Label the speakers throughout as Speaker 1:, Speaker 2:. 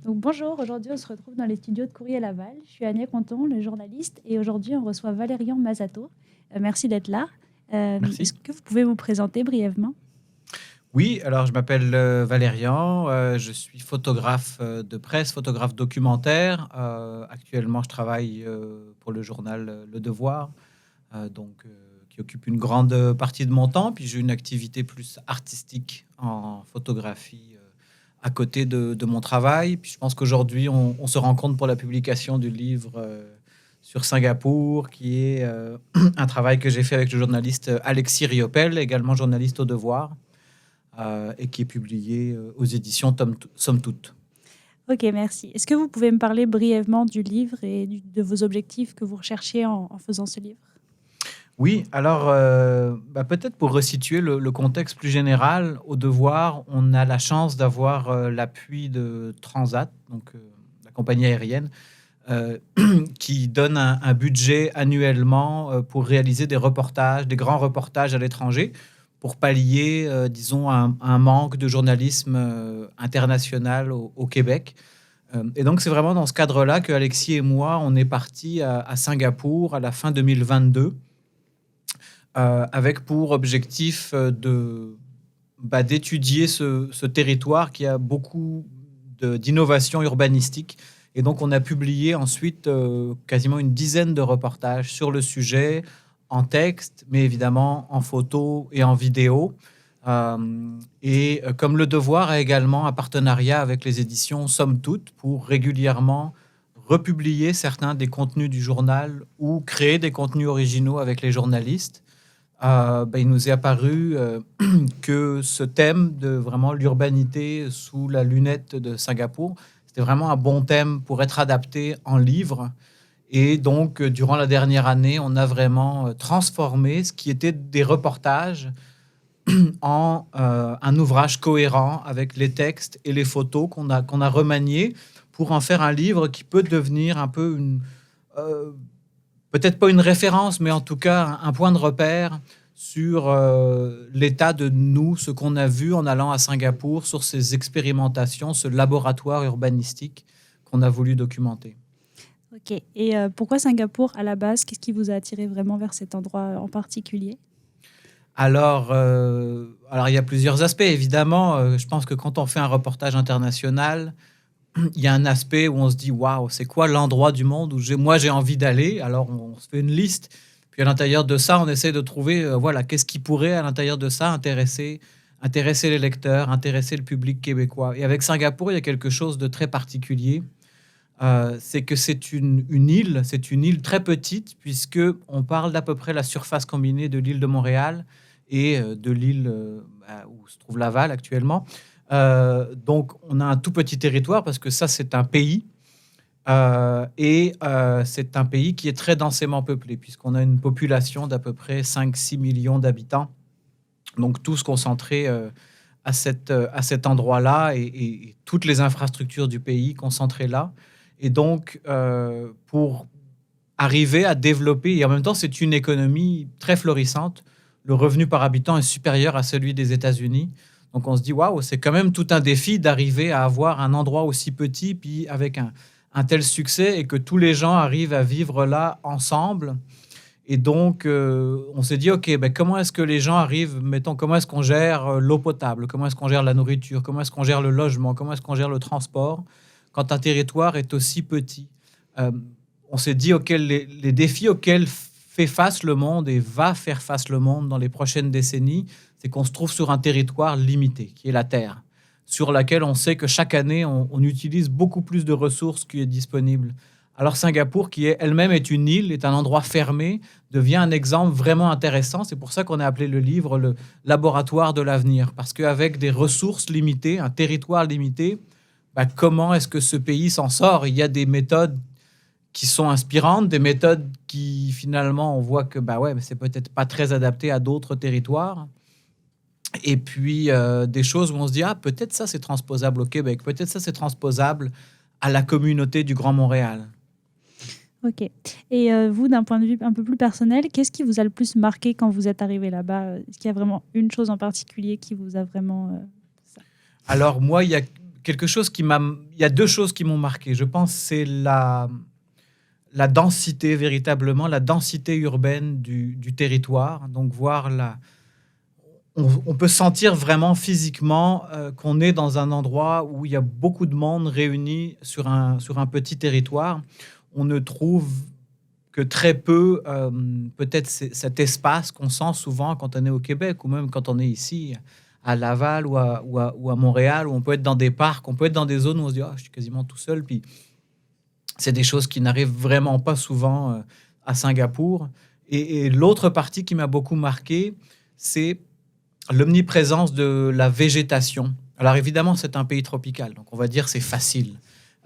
Speaker 1: Donc bonjour, aujourd'hui on se retrouve dans les studios de Courrier Laval. Je suis Ania Conton, le journaliste, et aujourd'hui on reçoit Valérian Mazzato. Merci d'être là.
Speaker 2: Merci.
Speaker 1: Est-ce que vous pouvez vous présenter brièvement?
Speaker 2: Oui, alors je m'appelle Valérian, je suis photographe de presse, photographe documentaire. Actuellement, je travaille pour le journal Le Devoir, qui occupe une grande partie de mon temps. Puis j'ai une activité plus artistique en photographie à côté de mon travail. Puis je pense qu'aujourd'hui, on se rencontre pour la publication du livre sur Singapour, qui est un travail que j'ai fait avec le journaliste Alexis Riopel, également journaliste au Devoir. Et qui est publié aux éditions Somme Toute.
Speaker 1: Ok, merci. Est-ce que vous pouvez me parler brièvement du livre et de vos objectifs que vous recherchiez en faisant ce livre?
Speaker 2: Oui, alors peut-être pour resituer le contexte plus général, au Devoir, on a la chance d'avoir l'appui de Transat, donc la compagnie aérienne, qui donne un budget annuellement pour réaliser des reportages, des grands reportages à l'étranger, pour pallier, disons, un manque de journalisme international au Québec. Et donc, c'est vraiment dans ce cadre-là que Alexis et moi, on est partis à Singapour à la fin 2022, avec pour objectif d'étudier ce territoire qui a beaucoup d'innovations urbanistiques. Et donc, on a publié ensuite quasiment une dizaine de reportages sur le sujet, en texte, mais évidemment en photo et en vidéo. Comme Le Devoir a également un partenariat avec les éditions Somme Toute pour régulièrement republier certains des contenus du journal ou créer des contenus originaux avec les journalistes, il nous est apparu que ce thème de vraiment l'urbanité sous la lunette de Singapour, c'était vraiment un bon thème pour être adapté en livre. Et donc, durant la dernière année, on a vraiment transformé ce qui était des reportages en un ouvrage cohérent avec les textes et les photos qu'on a remaniés pour en faire un livre qui peut devenir un peu peut-être pas une référence, mais en tout cas un point de repère sur l'état de nous, ce qu'on a vu en allant à Singapour, sur ces expérimentations, ce laboratoire urbanistique qu'on a voulu documenter.
Speaker 1: Ok. Et pourquoi Singapour à la base? Qu'est-ce qui vous a attiré vraiment vers cet endroit en particulier?
Speaker 2: Alors, il y a plusieurs aspects. Évidemment, je pense que quand on fait un reportage international, il y a un aspect où on se dit waouh, c'est quoi l'endroit du monde où j'ai envie d'aller. Alors on se fait une liste, puis à l'intérieur de ça, on essaie de trouver qu'est-ce qui pourrait à l'intérieur de ça intéresser les lecteurs, intéresser le public québécois. Et avec Singapour, il y a quelque chose de très particulier. C'est que c'est une île très petite, puisque on parle d'à peu près la surface combinée de l'île de Montréal et de l'île où se trouve Laval actuellement. Donc, on a un tout petit territoire parce que ça, c'est un pays. C'est un pays qui est très densément peuplé, puisqu'on a une population d'à peu près 5-6 millions d'habitants. Donc, tous concentrés à cet endroit-là et toutes les infrastructures du pays concentrées là. Et donc, pour arriver à développer, et en même temps, c'est une économie très florissante. Le revenu par habitant est supérieur à celui des États-Unis. Donc, on se dit, waouh, c'est quand même tout un défi d'arriver à avoir un endroit aussi petit, puis avec un tel succès, et que tous les gens arrivent à vivre là ensemble. Et donc, on s'est dit, OK, comment est-ce que les gens arrivent, mettons, comment est-ce qu'on gère l'eau potable, comment est-ce qu'on gère la nourriture, comment est-ce qu'on gère le logement, comment est-ce qu'on gère le transport quand un territoire est aussi petit. On s'est dit, OK, les défis auxquels fait face le monde et va faire face le monde dans les prochaines décennies, c'est qu'on se trouve sur un territoire limité, qui est la Terre, sur laquelle on sait que chaque année, on utilise beaucoup plus de ressources qui est disponible. Alors Singapour, qui elle-même est une île, est un endroit fermé, devient un exemple vraiment intéressant. C'est pour ça qu'on a appelé le livre le laboratoire de l'avenir, parce qu'avec des ressources limitées, un territoire limité, comment est-ce que ce pays s'en sort? Il y a des méthodes qui sont inspirantes, des méthodes qui finalement on voit que c'est peut-être pas très adapté à d'autres territoires. Et puis des choses où on se dit peut-être ça c'est transposable au Québec, peut-être ça c'est transposable à la communauté du Grand Montréal.
Speaker 1: Ok. Et vous, d'un point de vue un peu plus personnel, qu'est-ce qui vous a le plus marqué quand vous êtes arrivé là-bas? Est-ce qu'il y a vraiment une chose en particulier qui vous a vraiment...
Speaker 2: Alors moi, il y a quelque chose qui m'a... Il y a deux choses qui m'ont marqué. Je pense que c'est la densité, véritablement, la densité urbaine du territoire. Donc, voir on peut sentir vraiment physiquement qu'on est dans un endroit où il y a beaucoup de monde réuni sur un petit territoire. On ne trouve que très peu, peut-être cet espace qu'on sent souvent quand on est au Québec ou même quand on est ici à Laval ou à Montréal, où on peut être dans des parcs, on peut être dans des zones où on se dit je suis quasiment tout seul. Puis c'est des choses qui n'arrivent vraiment pas souvent à Singapour. Et l'autre partie qui m'a beaucoup marqué, c'est l'omniprésence de la végétation. Alors évidemment, c'est un pays tropical, donc on va dire c'est facile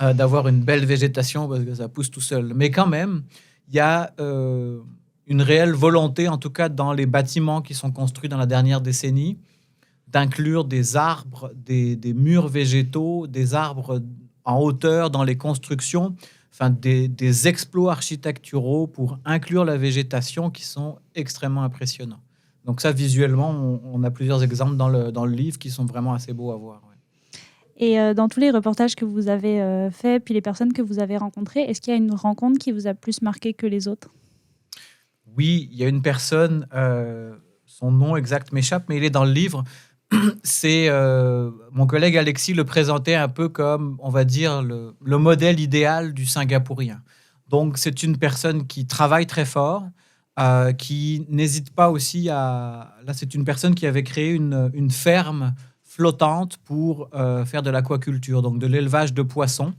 Speaker 2: d'avoir une belle végétation parce que ça pousse tout seul. Mais quand même, il y a une réelle volonté, en tout cas dans les bâtiments qui sont construits dans la dernière décennie, d'inclure des arbres, des murs végétaux, des arbres en hauteur dans les constructions, enfin des exploits architecturaux pour inclure la végétation qui sont extrêmement impressionnants. Donc ça, visuellement, on a plusieurs exemples dans le livre qui sont vraiment assez beaux à voir. Ouais.
Speaker 1: Et dans tous les reportages que vous avez faits, puis les personnes que vous avez rencontrées, est-ce qu'il y a une rencontre qui vous a plus marqué que les autres?
Speaker 2: Oui, il y a une personne, son nom exact m'échappe, mais il est dans le livre. C'est mon collègue Alexis le présentait un peu comme, on va dire, le modèle idéal du Singapourien. Donc, c'est une personne qui travaille très fort, qui n'hésite pas aussi à... Là, c'est une personne qui avait créé une ferme flottante pour faire de l'aquaculture, donc de l'élevage de poissons,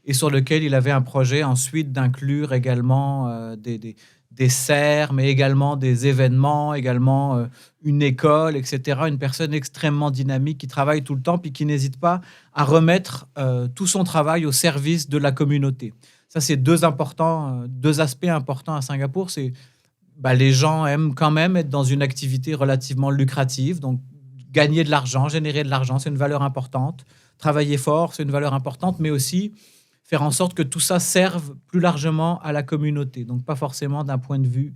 Speaker 2: et sur lequel il avait un projet ensuite d'inclure également des serres, mais également des événements, également une école, etc. Une personne extrêmement dynamique qui travaille tout le temps puis qui n'hésite pas à remettre tout son travail au service de la communauté. Ça, c'est deux aspects importants à Singapour. C'est les gens aiment quand même être dans une activité relativement lucrative, donc gagner de l'argent, générer de l'argent, c'est une valeur importante. Travailler fort, c'est une valeur importante, mais aussi faire en sorte que tout ça serve plus largement à la communauté, donc pas forcément d'un point de vue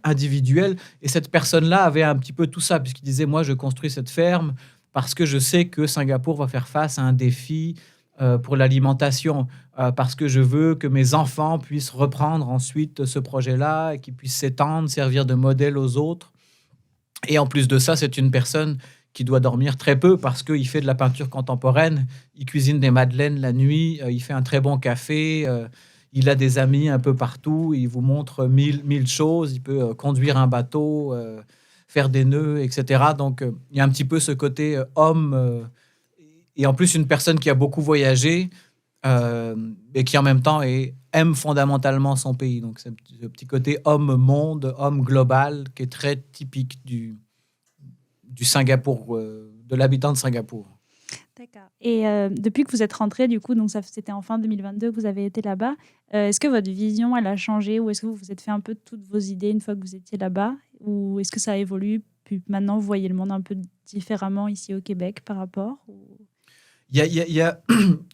Speaker 2: individuel. Et cette personne-là avait un petit peu tout ça, puisqu'il disait, moi, je construis cette ferme parce que je sais que Singapour va faire face à un défi pour l'alimentation, parce que je veux que mes enfants puissent reprendre ensuite ce projet-là et qu'ils puissent s'étendre, servir de modèle aux autres. Et en plus de ça, c'est une personne qui doit dormir très peu parce qu'il fait de la peinture contemporaine, il cuisine des madeleines la nuit, il fait un très bon café, il a des amis un peu partout, il vous montre mille choses, il peut conduire un bateau, faire des nœuds, etc. Donc, il y a un petit peu ce côté homme, et en plus une personne qui a beaucoup voyagé, et qui en même temps aime fondamentalement son pays. Donc, c'est ce petit côté homme-monde, homme global, qui est très typique du Singapour, de l'habitant de Singapour.
Speaker 1: D'accord. Et depuis que vous êtes rentré, du coup, donc c'était en fin 2022 que vous avez été là-bas, est-ce que votre vision, elle a changé ou est-ce que vous vous êtes fait un peu toutes vos idées une fois que vous étiez là-bas ou est-ce que ça a évolué puis maintenant vous voyez le monde un peu différemment ici au Québec par rapport
Speaker 2: Il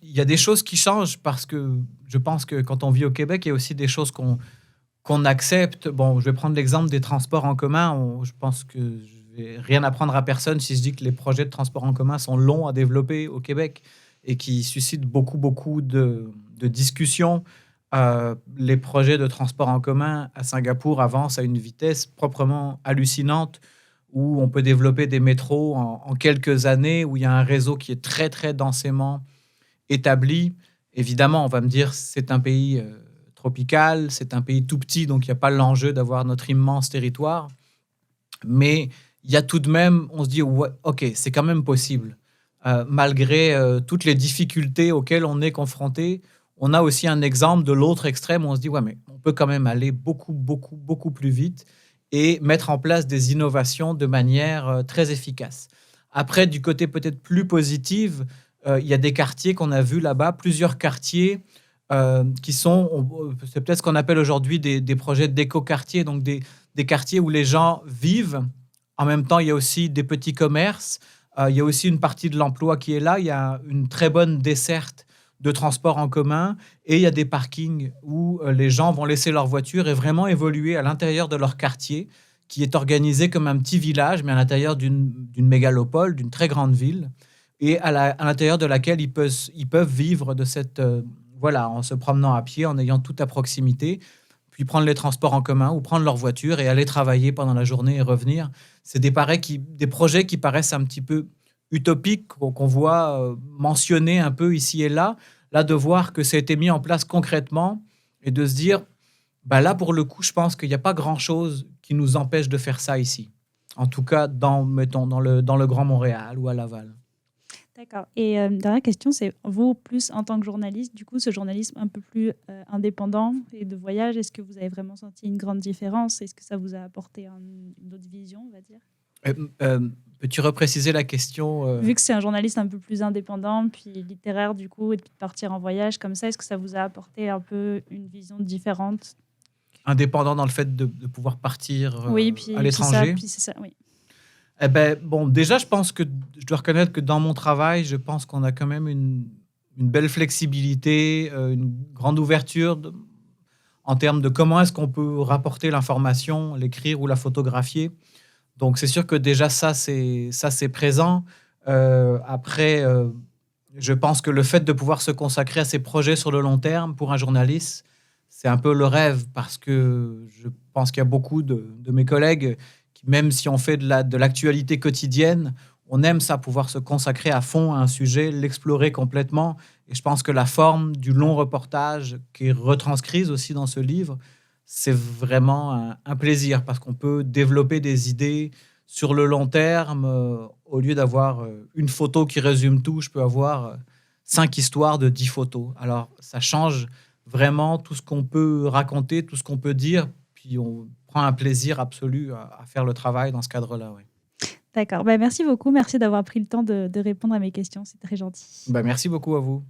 Speaker 2: y a des choses qui changent parce que je pense que quand on vit au Québec, il y a aussi des choses qu'on accepte. Bon, je vais prendre l'exemple des transports en commun. Je pense que je vais rien apprendre à personne si je dis que les projets de transport en commun sont longs à développer au Québec et qui suscitent beaucoup de discussions. Les projets de transport en commun à Singapour avancent à une vitesse proprement hallucinante où on peut développer des métros en quelques années, où il y a un réseau qui est très, très densément établi. Évidemment, on va me dire, c'est un pays tropical, c'est un pays tout petit, donc il n'y a pas l'enjeu d'avoir notre immense territoire. Mais il y a tout de même, on se dit, ouais, OK, c'est quand même possible. Malgré toutes les difficultés auxquelles on est confronté, on a aussi un exemple de l'autre extrême où on se dit, ouais, mais on peut quand même aller beaucoup plus vite et mettre en place des innovations de manière très efficace. Après, du côté peut-être plus positif, il y a des quartiers qu'on a vus là-bas, plusieurs quartiers qui sont, c'est peut-être ce qu'on appelle aujourd'hui des projets d'éco-quartiers, donc des quartiers où les gens vivent. En même temps, il y a aussi des petits commerces, il y a aussi une partie de l'emploi qui est là, il y a une très bonne desserte de transport en commun et il y a des parkings où les gens vont laisser leur voiture et vraiment évoluer à l'intérieur de leur quartier qui est organisé comme un petit village mais à l'intérieur d'une mégalopole, d'une très grande ville et à l'intérieur de laquelle ils peuvent vivre de cette, voilà, en se promenant à pied, en ayant tout à proximité, puis prendre les transports en commun ou prendre leur voiture et aller travailler pendant la journée et revenir. C'est des projets qui paraissent un petit peu utopiques, qu'on voit mentionnés un peu ici et là. Là, de voir que ça a été mis en place concrètement et de se dire, bah là, pour le coup, je pense qu'il n'y a pas grand-chose qui nous empêche de faire ça ici. En tout cas, mettons, dans le Grand Montréal ou à Laval.
Speaker 1: D'accord. Et dernière question, c'est vous, plus en tant que journaliste, du coup, ce journalisme un peu plus indépendant et de voyage, est-ce que vous avez vraiment senti une grande différence? Est-ce que ça vous a apporté une autre vision, on va dire?
Speaker 2: Peux-tu repréciser la question
Speaker 1: Vu que c'est un journaliste un peu plus indépendant, puis littéraire, du coup, et de partir en voyage comme ça, est-ce que ça vous a apporté un peu une vision différente?
Speaker 2: indépendant dans le fait de pouvoir partir
Speaker 1: Oui,
Speaker 2: à
Speaker 1: puis
Speaker 2: l'étranger?
Speaker 1: c'est ça, oui.
Speaker 2: Eh ben, bon, déjà, je pense que je dois reconnaître que dans mon travail, je pense qu'on a quand même une belle flexibilité, une grande ouverture en termes de comment est-ce qu'on peut rapporter l'information, l'écrire ou la photographier. Donc, c'est sûr que déjà, ça, c'est présent. Après, je pense que le fait de pouvoir se consacrer à ces projets sur le long terme pour un journaliste, c'est un peu le rêve parce que je pense qu'il y a beaucoup de mes collègues qui, même si on fait de l'actualité quotidienne, on aime ça, pouvoir se consacrer à fond à un sujet, l'explorer complètement. Et je pense que la forme du long reportage qui est retranscrise aussi dans ce livre, c'est vraiment un plaisir parce qu'on peut développer des idées sur le long terme. Au lieu d'avoir une photo qui résume tout, je peux avoir 5 histoires de 10 photos. Alors, ça change vraiment tout ce qu'on peut raconter, tout ce qu'on peut dire, puis on prend un plaisir absolu à faire le travail dans ce cadre-là. Ouais.
Speaker 1: D'accord. Ben, merci beaucoup. Merci d'avoir pris le temps de répondre à mes questions. C'est très gentil.
Speaker 2: Ben, merci beaucoup à vous.